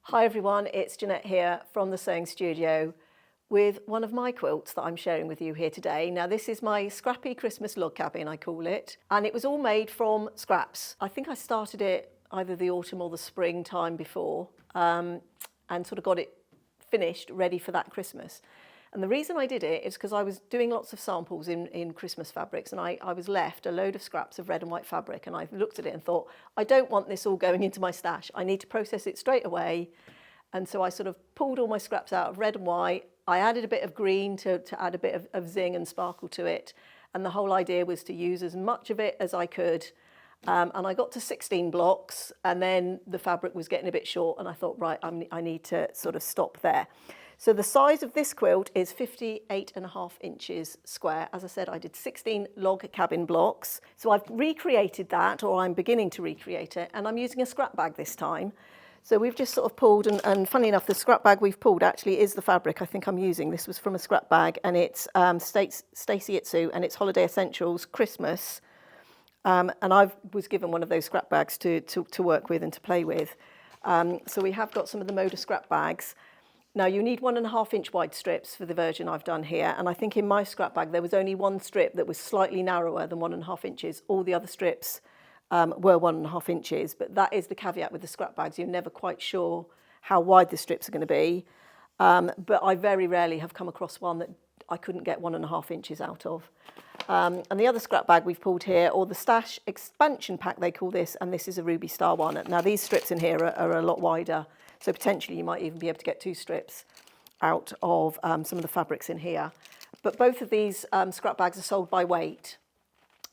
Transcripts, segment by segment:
Hi everyone, it's Jeanette here from the Sewing Studio with one of my quilts that I'm sharing with you here today. Now this is my scrappy Christmas log cabin, I call it, and it was all made from scraps. I think I started it either the autumn or the spring time before and sort of got it finished, ready for that Christmas. And the reason I did it is because I was doing lots of samples in Christmas fabrics, and I was left a load of scraps of red and white fabric, and I looked at it and thought, I don't want this all going into my stash. I need to process it straight away. And so I sort of pulled all my scraps out of red and white. I added a bit of green to add a bit of zing and sparkle to it. And the whole idea was to use as much of it as I could. And I got to 16 blocks, and then the fabric was getting a bit short, and I thought, right, I need to sort of stop there. So the size of this quilt is 58.5 inches square. As I said, I did 16 log cabin blocks. So I've recreated that, or I'm beginning to recreate it, and I'm using a scrap bag this time. So we've just sort of pulled, and funny enough, the scrap bag we've pulled actually is the fabric I think I'm using. This was from a scrap bag, and it's Stacey Itsu, and it's Holiday Essentials Christmas. And I was given one of those scrap bags to work with and to play with. So we have got some of the Moda scrap bags. Now you need 1.5 inch wide strips for the version I've done here, and I think in my scrap bag there was only one strip that was slightly narrower than 1.5 inches. All the other strips were 1.5 inches, but that is the caveat with the scrap bags. You're never quite sure how wide the strips are going to be, but I very rarely have come across one that I couldn't get 1.5 inches out of. And the other scrap bag we've pulled here, or the stash expansion pack they call this, and this is a Ruby Star one. Now these strips in here are a lot wider, so potentially you might even be able to get 2 strips out of some of the fabrics in here. But both of these scrap bags are sold by weight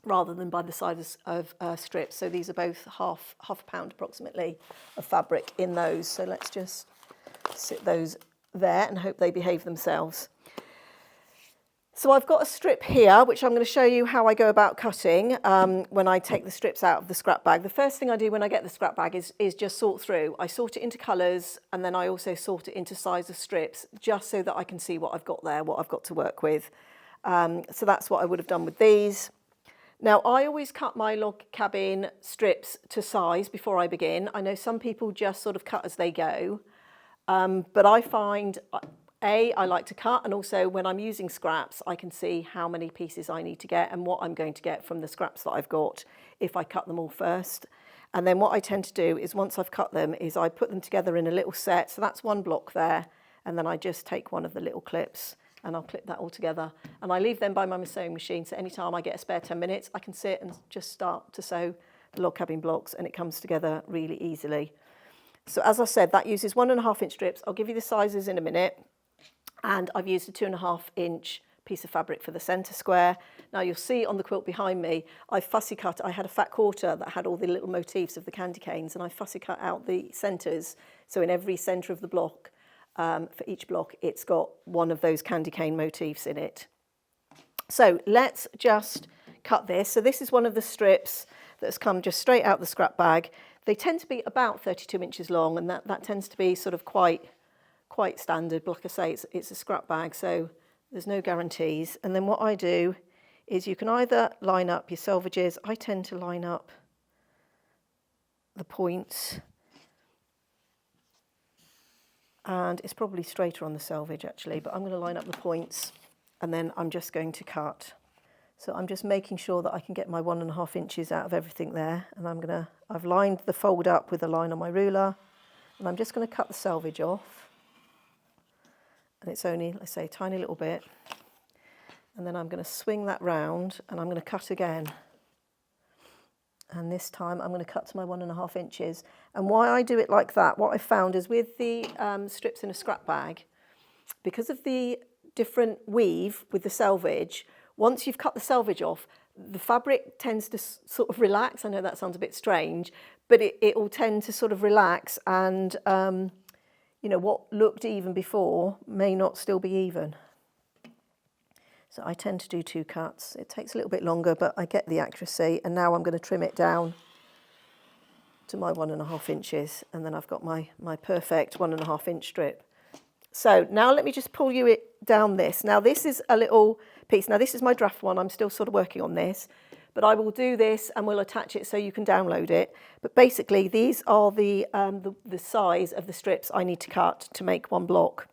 rather than by the size of strips. So these are both half a pound approximately of fabric in those. So let's just sit those there and hope they behave themselves. So I've got a strip here, which I'm going to show you how I go about cutting when I take the strips out of the scrap bag. The first thing I do when I get the scrap bag is just sort through. I sort it into colours, and then I also sort it into size of strips, just so that I can see what I've got there, what I've got to work with. So that's what I would have done with these. Now, I always cut my log cabin strips to size before I begin. I know some people just sort of cut as they go, but I find, I like to cut, and also when I'm using scraps, I can see how many pieces I need to get and what I'm going to get from the scraps that I've got if I cut them all first. And then what I tend to do is once I've cut them is I put them together in a little set. So that's one block there, and then I just take one of the little clips and I'll clip that all together. And I leave them by my sewing machine, so anytime I get a spare 10 minutes, I can sit and just start to sew the log cabin blocks, and it comes together really easily. So as I said, that uses 1.5 inch strips. I'll give you the sizes in a minute. And I've used a 2.5 inch piece of fabric for the centre square. Now you'll see on the quilt behind me, I fussy cut, I had a fat quarter that had all the little motifs of the candy canes, and I fussy cut out the centres. So in every centre of the block, for each block, it's got one of those candy cane motifs in it. So let's just cut this. So this is one of the strips that's come just straight out the scrap bag. They tend to be about 32 inches long, and that tends to be sort of quite standard. But like I say, it's a scrap bag, so there's no guarantees. And then what I do is you can either line up your selvages. I tend to line up the points, and it's probably straighter on the selvage actually, but I'm going to line up the points, and then I'm just going to cut. So I'm just making sure that I can get my 1.5 inches out of everything there, and I've lined the fold up with a line on my ruler, and I'm just going to cut the selvage off. And it's only, let's say, a tiny little bit. And then I'm going to swing that round, and I'm going to cut again. And this time I'm going to cut to my 1.5 inches. And why I do it like that, what I found is with the strips in a scrap bag, because of the different weave with the selvage, once you've cut the selvage off, the fabric tends to sort of relax. I know that sounds a bit strange, but it will tend to sort of relax, and you know, what looked even before may not still be even. So I tend to do 2 cuts. It takes a little bit longer, but I get the accuracy. And now I'm going to trim it down to my 1.5 inches. And then I've got my perfect 1.5 inch strip. So now let me just pull it down this. Now this is a little piece. Now this is my draft one. I'm still sort of working on this. But I will do this and we'll attach it so you can download it. But basically these are the size of the strips I need to cut to make one block.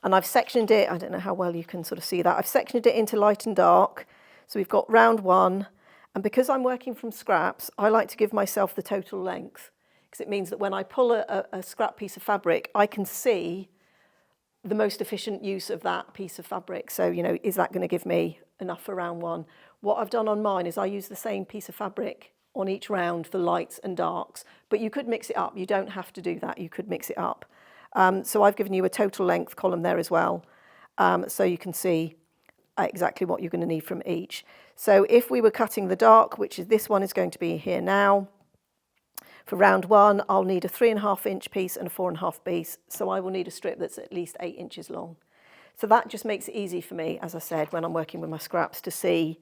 And I've sectioned it, I don't know how well you can sort of see that, I've sectioned it into light and dark. So we've got round one, and because I'm working from scraps, I like to give myself the total length, because it means that when I pull a scrap piece of fabric, I can see the most efficient use of that piece of fabric. So, you know, is that going to give me enough for round one? What I've done on mine is I use the same piece of fabric on each round for lights and darks, but you could mix it up. You don't have to do that. You could mix it up. So I've given you a total length column there as well, so you can see exactly what you're going to need from each. So if we were cutting the dark, which is this one is going to be here now, for round one, I'll need a 3.5 inch piece and a 4.5 piece. So I will need a strip that's at least 8 inches long. So that just makes it easy for me, as I said, when I'm working with my scraps, to see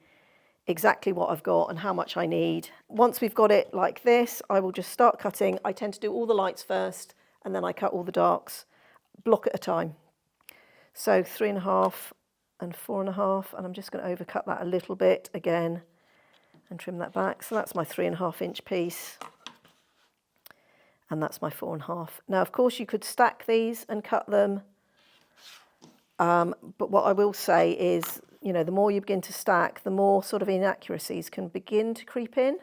exactly what I've got and how much I need. Once we've got it like this, I will just start cutting. I tend to do all the lights first, and then I cut all the darks, block at a time. So 3.5 and 4.5, and I'm just going to overcut that a little bit again and trim that back. So that's my 3.5 inch piece, and that's my 4.5. Now, of course, you could stack these and cut them, but what I will say is, you know, the more you begin to stack, the more sort of inaccuracies can begin to creep in.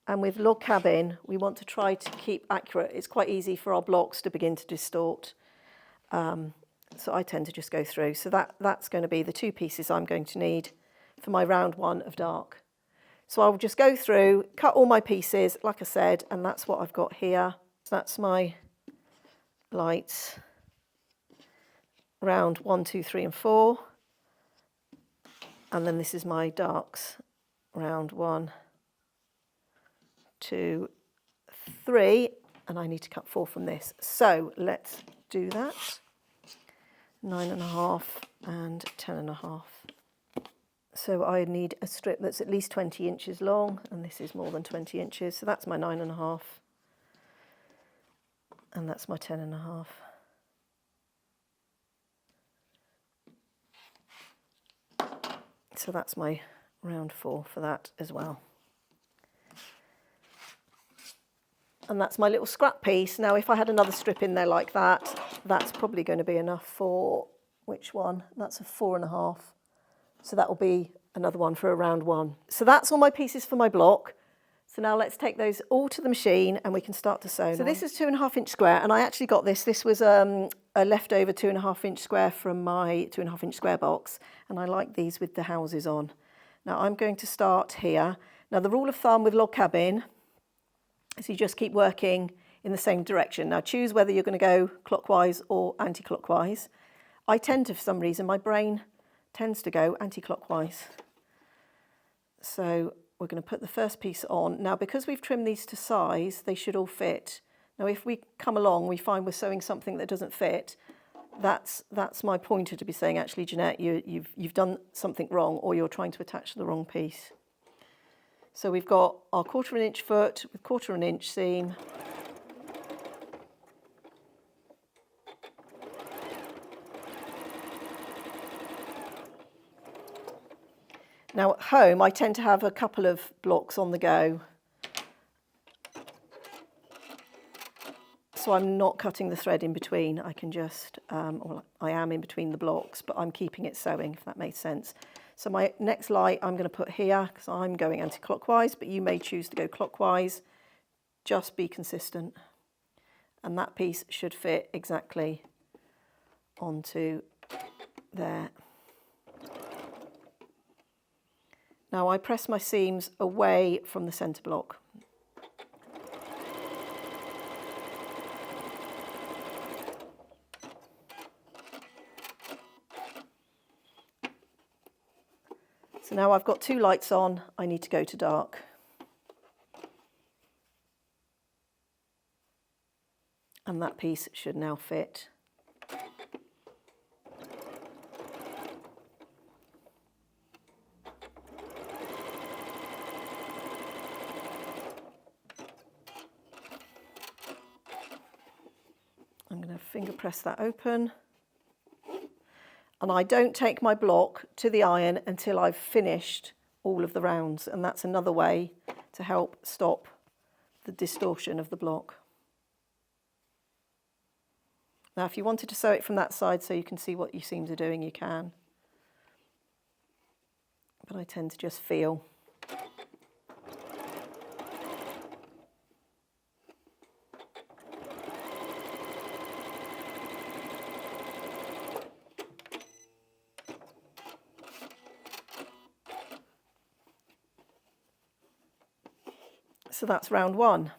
And with log cabin, we want to try to keep accurate. It's quite easy for our blocks to begin to distort. So I tend to just go through. So that's going to be the 2 pieces I'm going to need for my round one of dark. So I'll just go through, cut all my pieces, like I said, and that's what I've got here. So that's my lights, round 1, 2, 3, and 4. And then this is my darks, round 1, 2, 3, and I need to cut 4 from this. So let's do that. 9.5 and 10.5. So I need a strip that's at least 20 inches long, and this is more than 20 inches. So that's my 9.5, and that's my 10.5. So that's my round 4 for that as well. And that's my little scrap piece. Now, if I had another strip in there like that, that's probably going to be enough for, which one? That's a 4.5. So that will be another one for a round 1. So that's all my pieces for my block. So now let's take those all to the machine and we can start to sew. So this is 2.5 inch square, and I actually got this. This was a leftover 2.5 inch square from my 2.5 inch square box, and I like these with the houses on. Now I'm going to start here. Now the rule of thumb with log cabin is you just keep working in the same direction. Now choose whether you're going to go clockwise or anti-clockwise. I tend to, for some reason, my brain tends to go anti-clockwise. So we're going to put the first piece on. Now, because we've trimmed these to size, they should all fit. Now, if we come along, we find we're sewing something that doesn't fit, that's my pointer to be saying, actually, Jeanette, you've done something wrong, or you're trying to attach the wrong piece. So we've got our 1/4 inch foot with 1/4 inch seam. Now at home, I tend to have a couple of blocks on the go. So I'm not cutting the thread in between. I can just, well, I am in between the blocks, but I'm keeping it sewing, if that makes sense. So my next light I'm going to put here, because I'm going anti-clockwise, but you may choose to go clockwise. Just be consistent. And that piece should fit exactly onto there. Now I press my seams away from the centre block. So now I've got 2 lights on, I need to go to dark. And that piece should now fit. I'm going to finger press that open. And I don't take my block to the iron until I've finished all of the rounds, and that's another way to help stop the distortion of the block. Now if you wanted to sew it from that side so you can see what your seams are doing, you can. But I tend to just feel. So that's round one.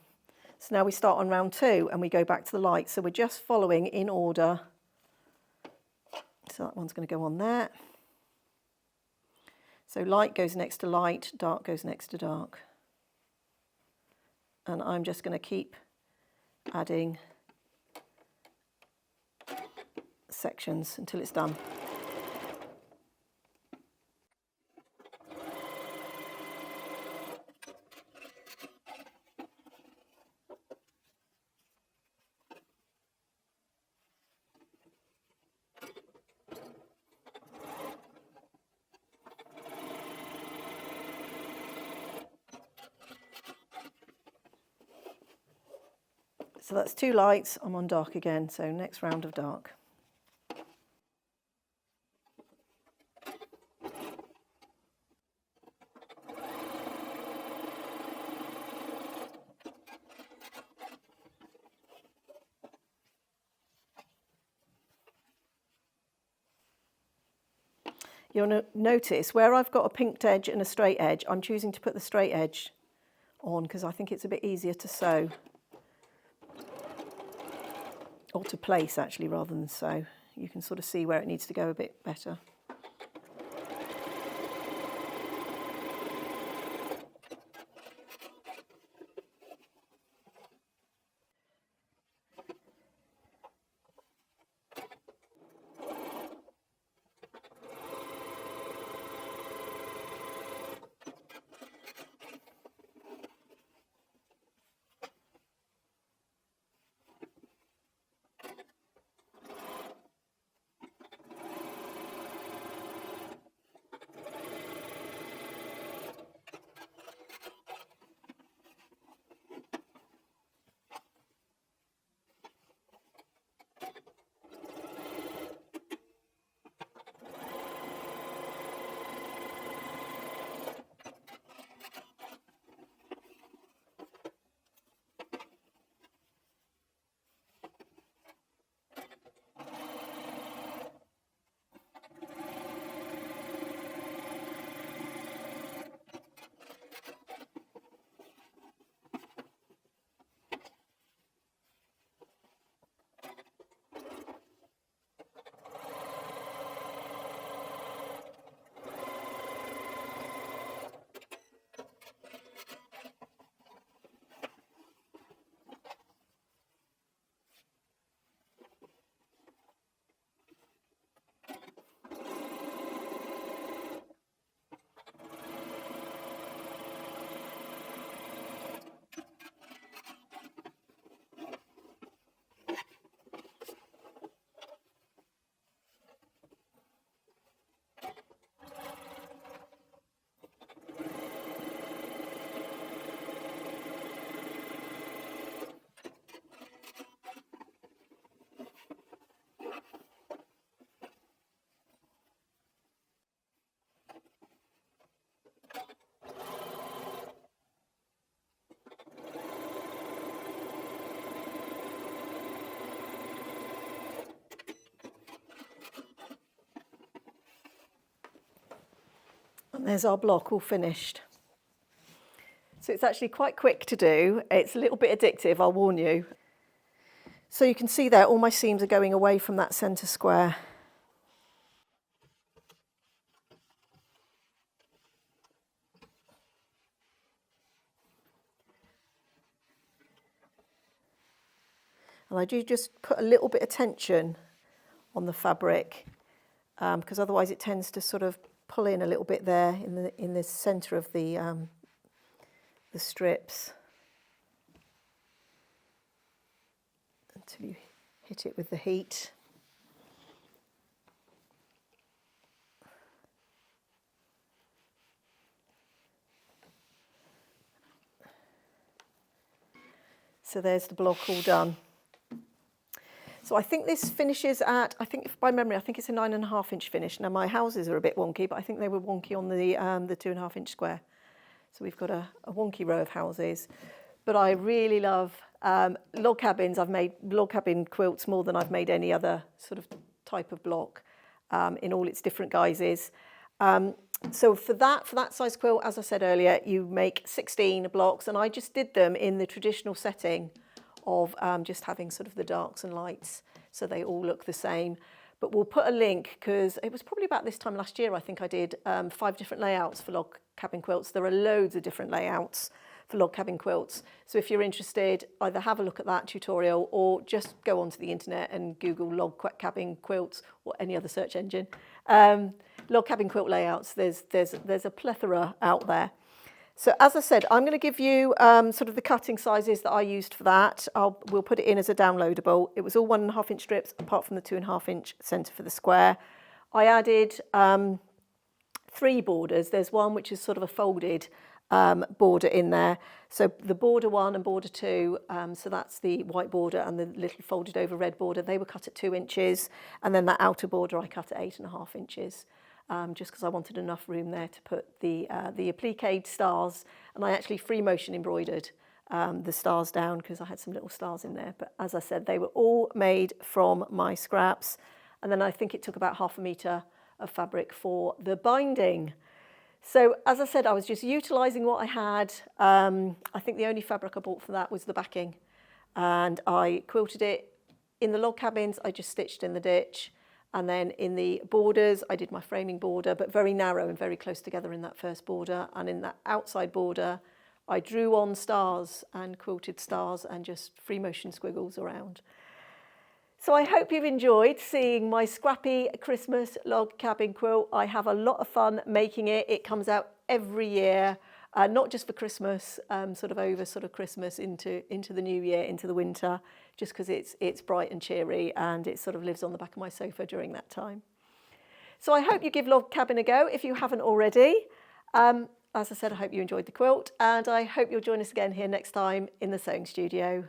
So now we start on round two and we go back to the light. So we're just following in order. So that one's going to go on there. So light goes next to light, dark goes next to dark. And I'm just going to keep adding sections until it's done. So that's two lights, I'm on dark again, so next round of dark. You'll notice where I've got a pinked edge and a straight edge, I'm choosing to put the straight edge on because I think it's a bit easier to sew. Or to place actually rather than sew. You can sort of see where it needs to go a bit better. And there's our block all finished. So it's actually quite quick to do. It's a little bit addictive, I'll warn you. So you can see there all my seams are going away from that centre square. And I do just put a little bit of tension on the fabric because otherwise it tends to sort of pull in a little bit there in the centre of the strips until you hit it with the heat. So there's the block all done. So I think this finishes at, I think by memory, I think it's a 9.5-inch finish. Now my houses are a bit wonky, but I think they were wonky on the 2.5-inch square. So we've got a wonky row of houses. But I really love log cabins. I've made log cabin quilts more than I've made any other sort of type of block in all its different guises. So for that size quilt, as I said earlier, you make 16 blocks, and I just did them in the traditional setting of just having sort of the darks and lights so they all look the same. But we'll put a link, because it was probably about this time last year I think I did 5 different layouts for log cabin quilts. There are loads of different layouts for log cabin quilts. So if you're interested, either have a look at that tutorial or just go onto the internet and Google log cabin quilts or any other search engine. Log cabin quilt layouts, there's a plethora out there. So as I said, I'm going to give you sort of the cutting sizes that I used for that. We'll put it in as a downloadable. It was all 1.5-inch strips, apart from the 2.5-inch centre for the square. I added 3 borders. There's one which is sort of a folded border in there. So the border 1 and border 2, so that's the white border and the little folded over red border, they were cut at 2 inches. And then that outer border I cut at 8.5 inches. Just because I wanted enough room there to put the appliqued stars, and I actually free motion embroidered the stars down because I had some little stars in there. But as I said, they were all made from my scraps, and then I think it took about 0.5 metre of fabric for the binding. So as I said, I was just utilising what I had. I think the only fabric I bought for that was the backing, and I quilted it. In the log cabins, I just stitched in the ditch. And then in the borders, I did my framing border, but very narrow and very close together in that first border. And in that outside border, I drew on stars and quilted stars and just free motion squiggles around. So I hope you've enjoyed seeing my scrappy Christmas log cabin quilt. I have a lot of fun making it. It comes out every year, not just for Christmas, sort of over sort of Christmas into the new year, into the winter, just because it's bright and cheery, and it sort of lives on the back of my sofa during that time. So I hope you give log cabin a go if you haven't already. As I said, I hope you enjoyed the quilt, and I hope you'll join us again here next time in the sewing studio.